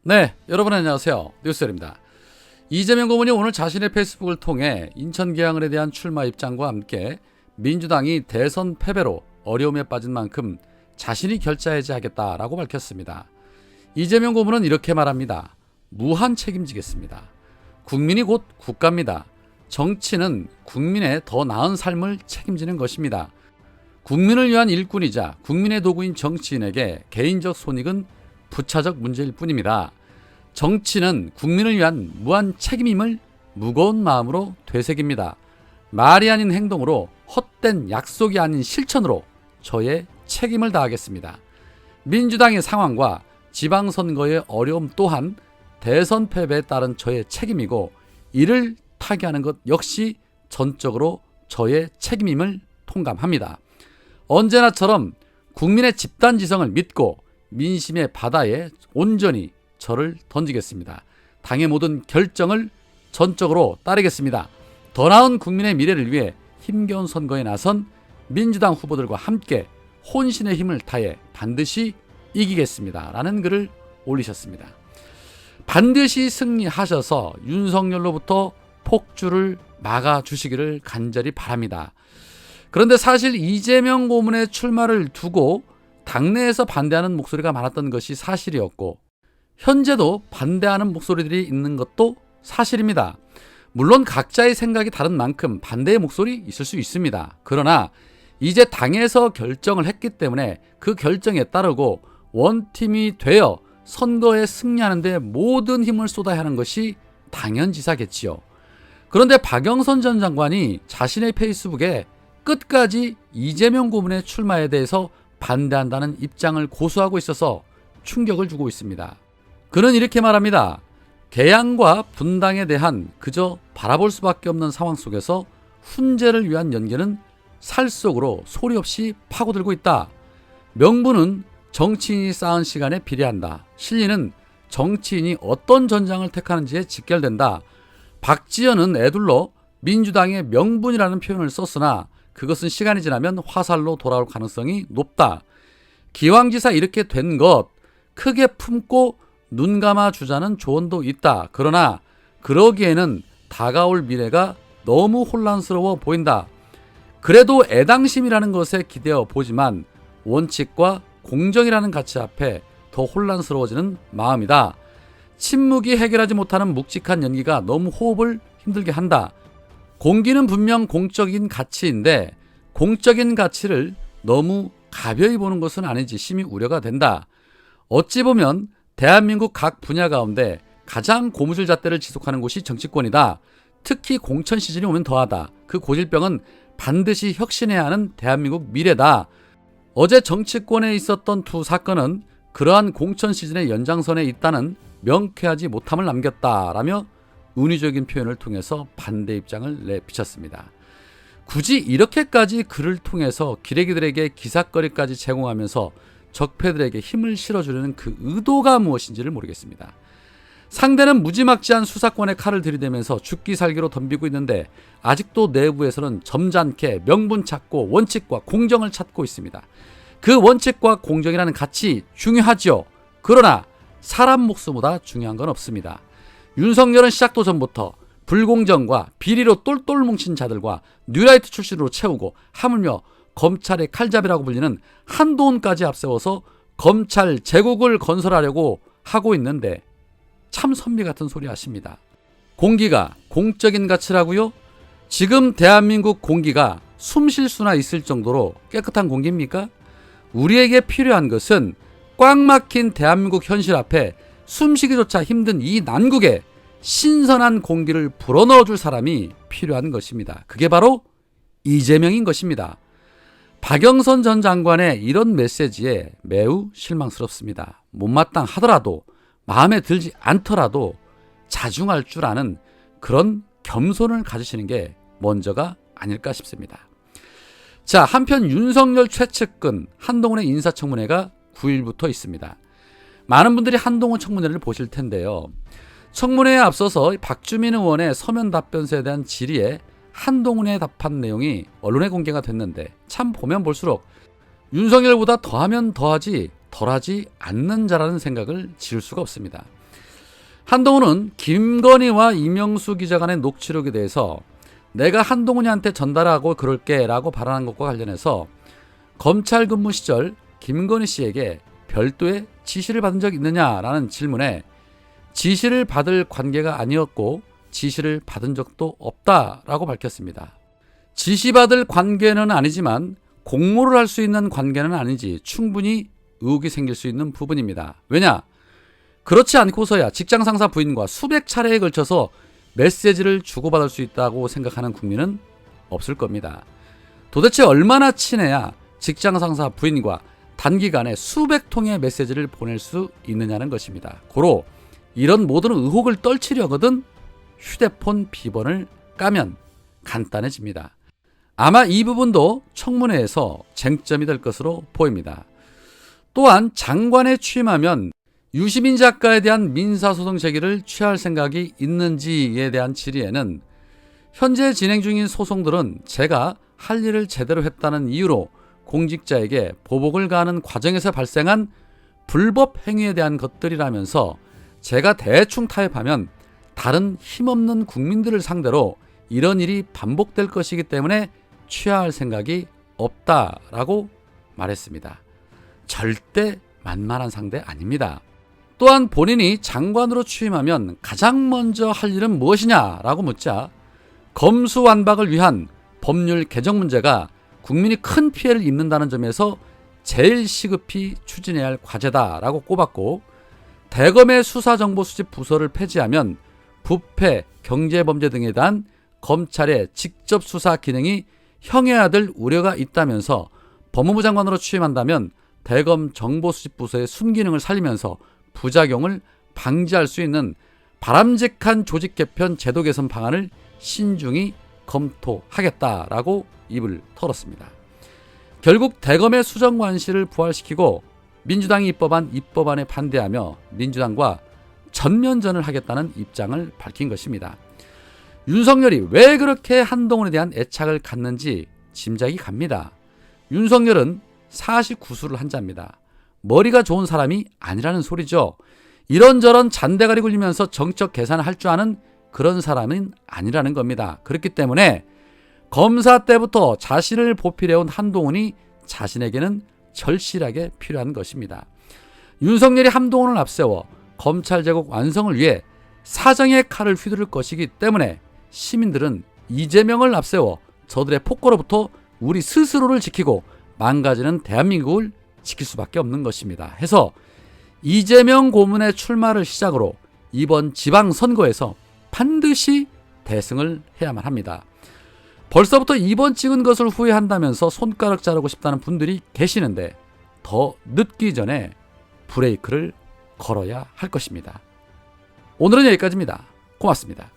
네, 여러분 안녕하세요. 뉴스열입니다. 이재명 고문이 오늘 자신의 페이스북을 통해 인천 계양을에 대한 출마 입장과 함께 민주당이 대선 패배로 어려움에 빠진 만큼 자신이 결자해제하겠다라고 밝혔습니다. 이재명 고문은 이렇게 말합니다. 무한 책임지겠습니다. 국민이 곧 국가입니다. 정치는 국민의 더 나은 삶을 책임지는 것입니다. 국민을 위한 일꾼이자 국민의 도구인 정치인에게 개인적 손익은 부차적 문제일 뿐입니다. 정치는 국민을 위한 무한 책임임을 무거운 마음으로 되새깁니다. 말이 아닌 행동으로 헛된 약속이 아닌 실천으로 저의 책임을 다하겠습니다. 민주당의 상황과 지방선거의 어려움 또한 대선 패배에 따른 저의 책임이고 이를 타개하는 것 역시 전적으로 저의 책임임을 통감합니다. 언제나처럼 국민의 집단지성을 믿고 민심의 바다에 온전히 저를 던지겠습니다. 당의 모든 결정을 전적으로 따르겠습니다. 더 나은 국민의 미래를 위해 힘겨운 선거에 나선 민주당 후보들과 함께 혼신의 힘을 다해 반드시 이기겠습니다. 라는 글을 올리셨습니다. 반드시 승리하셔서 윤석열로부터 폭주를 막아주시기를 간절히 바랍니다. 그런데 사실 이재명 고문의 출마를 두고 당내에서 반대하는 목소리가 많았던 것이 사실이었고 현재도 반대하는 목소리들이 있는 것도 사실입니다. 물론 각자의 생각이 다른 만큼 반대의 목소리 있을 수 있습니다. 그러나 이제 당에서 결정을 했기 때문에 그 결정에 따르고 원팀이 되어 선거에 승리하는 데 모든 힘을 쏟아야 하는 것이 당연지사겠지요. 그런데 박영선 전 장관이 자신의 페이스북에 끝까지 이재명 고문의 출마에 대해서 반대한다는 입장을 고수하고 있어서 충격을 주고 있습니다. 그는 이렇게 말합니다. 개양과 분당에 대한 그저 바라볼 수밖에 없는 상황 속에서 훈제를 위한 연계는 살 속으로 소리 없이 파고들고 있다. 명분은 정치인이 쌓은 시간에 비례한다. 실리는 정치인이 어떤 전장을 택하는지에 직결된다. 박지원은 애둘러 민주당의 명분이라는 표현을 썼으나 그것은 시간이 지나면 화살로 돌아올 가능성이 높다. 기왕지사 이렇게 된 것 크게 품고 눈 감아 주자는 조언도 있다. 그러나 그러기에는 다가올 미래가 너무 혼란스러워 보인다. 그래도 애당심이라는 것에 기대어 보지만 원칙과 공정이라는 가치 앞에 더 혼란스러워지는 마음이다. 침묵이 해결하지 못하는 묵직한 연기가 너무 호흡을 힘들게 한다. 공기는 분명 공적인 가치인데 공적인 가치를 너무 가벼이 보는 것은 아닌지 심히 우려가 된다. 어찌 보면 대한민국 각 분야 가운데 가장 고무줄 잣대를 지속하는 곳이 정치권이다. 특히 공천 시즌이 오면 더하다. 그 고질병은 반드시 혁신해야 하는 대한민국 미래다. 어제 정치권에 있었던 두 사건은 그러한 공천 시즌의 연장선에 있다는 명쾌하지 못함을 남겼다라며 은유적인 표현을 통해서 반대 입장을 내비쳤습니다. 굳이 이렇게까지 글을 통해서 기레기들에게 기사거리까지 제공하면서 적폐들에게 힘을 실어주려는 그 의도가 무엇인지를 모르겠습니다. 상대는 무지막지한 수사권의 칼을 들이대면서 죽기 살기로 덤비고 있는데 아직도 내부에서는 점잖게 명분 찾고 원칙과 공정을 찾고 있습니다. 그 원칙과 공정이라는 가치 중요하죠. 그러나 사람 목숨보다 중요한 건 없습니다. 윤석열은 시작도 전부터 불공정과 비리로 똘똘 뭉친 자들과 뉴라이트 출신으로 채우고 하물며 검찰의 칼잡이라고 불리는 한동훈까지 앞세워서 검찰 제국을 건설하려고 하고 있는데 참 선비 같은 소리 하십니다. 공기가 공적인 가치라고요? 지금 대한민국 공기가 숨 쉴 수나 있을 정도로 깨끗한 공기입니까? 우리에게 필요한 것은 꽉 막힌 대한민국 현실 앞에 숨쉬기조차 힘든 이 난국에 신선한 공기를 불어넣어줄 사람이 필요한 것입니다. 그게 바로 이재명인 것입니다. 박영선 전 장관의 이런 메시지에 매우 실망스럽습니다. 못마땅하더라도 마음에 들지 않더라도 자중할 줄 아는 그런 겸손을 가지시는 게 먼저가 아닐까 싶습니다. 자, 한편 윤석열 최측근 한동훈의 인사청문회가 9일부터 있습니다. 많은 분들이 한동훈 청문회를 보실 텐데요. 청문회에 앞서서 박주민 의원의 서면 답변서에 대한 질의에 한동훈의 답한 내용이 언론에 공개가 됐는데 참 보면 볼수록 윤석열보다 더하면 더하지 덜하지 않는 자라는 생각을 지을 수가 없습니다. 한동훈은 김건희와 이명수 기자 간의 녹취록에 대해서 내가 한동훈이한테 전달하고 그럴게 라고 발언한 것과 관련해서 검찰 근무 시절 김건희 씨에게 별도의 지시를 받은 적 있느냐라는 질문에 지시를 받을 관계가 아니었고 지시를 받은 적도 없다라고 밝혔습니다. 지시받을 관계는 아니지만 공모를 할 수 있는 관계는 아니지 충분히 의혹이 생길 수 있는 부분입니다. 왜냐? 그렇지 않고서야 직장 상사 부인과 수백 차례에 걸쳐서 메시지를 주고받을 수 있다고 생각하는 국민은 없을 겁니다. 도대체 얼마나 친해야 직장 상사 부인과 단기간에 수백 통의 메시지를 보낼 수 있느냐는 것입니다. 고로 이런 모든 의혹을 떨치려거든 휴대폰 비번을 까면 간단해집니다. 아마 이 부분도 청문회에서 쟁점이 될 것으로 보입니다. 또한 장관에 취임하면 유시민 작가에 대한 민사소송 제기를 취할 생각이 있는지에 대한 질의에는 현재 진행 중인 소송들은 제가 할 일을 제대로 했다는 이유로 공직자에게 보복을 가하는 과정에서 발생한 불법 행위에 대한 것들이라면서 제가 대충 타협하면 다른 힘없는 국민들을 상대로 이런 일이 반복될 것이기 때문에 취하할 생각이 없다라고 말했습니다. 절대 만만한 상대 아닙니다. 또한 본인이 장관으로 취임하면 가장 먼저 할 일은 무엇이냐라고 묻자 검수완박을 위한 법률 개정 문제가 국민이 큰 피해를 입는다는 점에서 제일 시급히 추진해야 할 과제다라고 꼽았고 대검의 수사정보수집 부서를 폐지하면 부패, 경제범죄 등에 대한 검찰의 직접 수사 기능이 형해화될 우려가 있다면서 법무부 장관으로 취임한다면 대검 정보수집부서의 순기능을 살리면서 부작용을 방지할 수 있는 바람직한 조직 개편 제도 개선 방안을 신중히 검토하겠다라고 입을 털었습니다. 결국 대검의 수정관실을 부활시키고 민주당이 입법한 입법안에 반대하며 민주당과 전면전을 하겠다는 입장을 밝힌 것입니다. 윤석열이 왜 그렇게 한동훈에 대한 애착을 갖는지 짐작이 갑니다. 윤석열은 49수를 한 자입니다. 머리가 좋은 사람이 아니라는 소리죠. 이런저런 잔대가리 굴리면서 정적 계산을 할 줄 아는 그런 사람은 아니라는 겁니다. 그렇기 때문에 검사 때부터 자신을 보필해온 한동훈이 자신에게는 절실하게 필요한 것입니다. 윤석열이 한동훈을 앞세워 검찰 제국 완성을 위해 사정의 칼을 휘두를 것이기 때문에 시민들은 이재명을 앞세워 저들의 폭거로부터 우리 스스로를 지키고 망가지는 대한민국을 지킬 수밖에 없는 것입니다. 해서 이재명 고문의 출마를 시작으로 이번 지방선거에서 반드시 대승을 해야만 합니다. 벌써부터 이번 찍은 것을 후회한다면서 손가락 자르고 싶다는 분들이 계시는데 더 늦기 전에 브레이크를 걸어야 할 것입니다. 오늘은 여기까지입니다. 고맙습니다.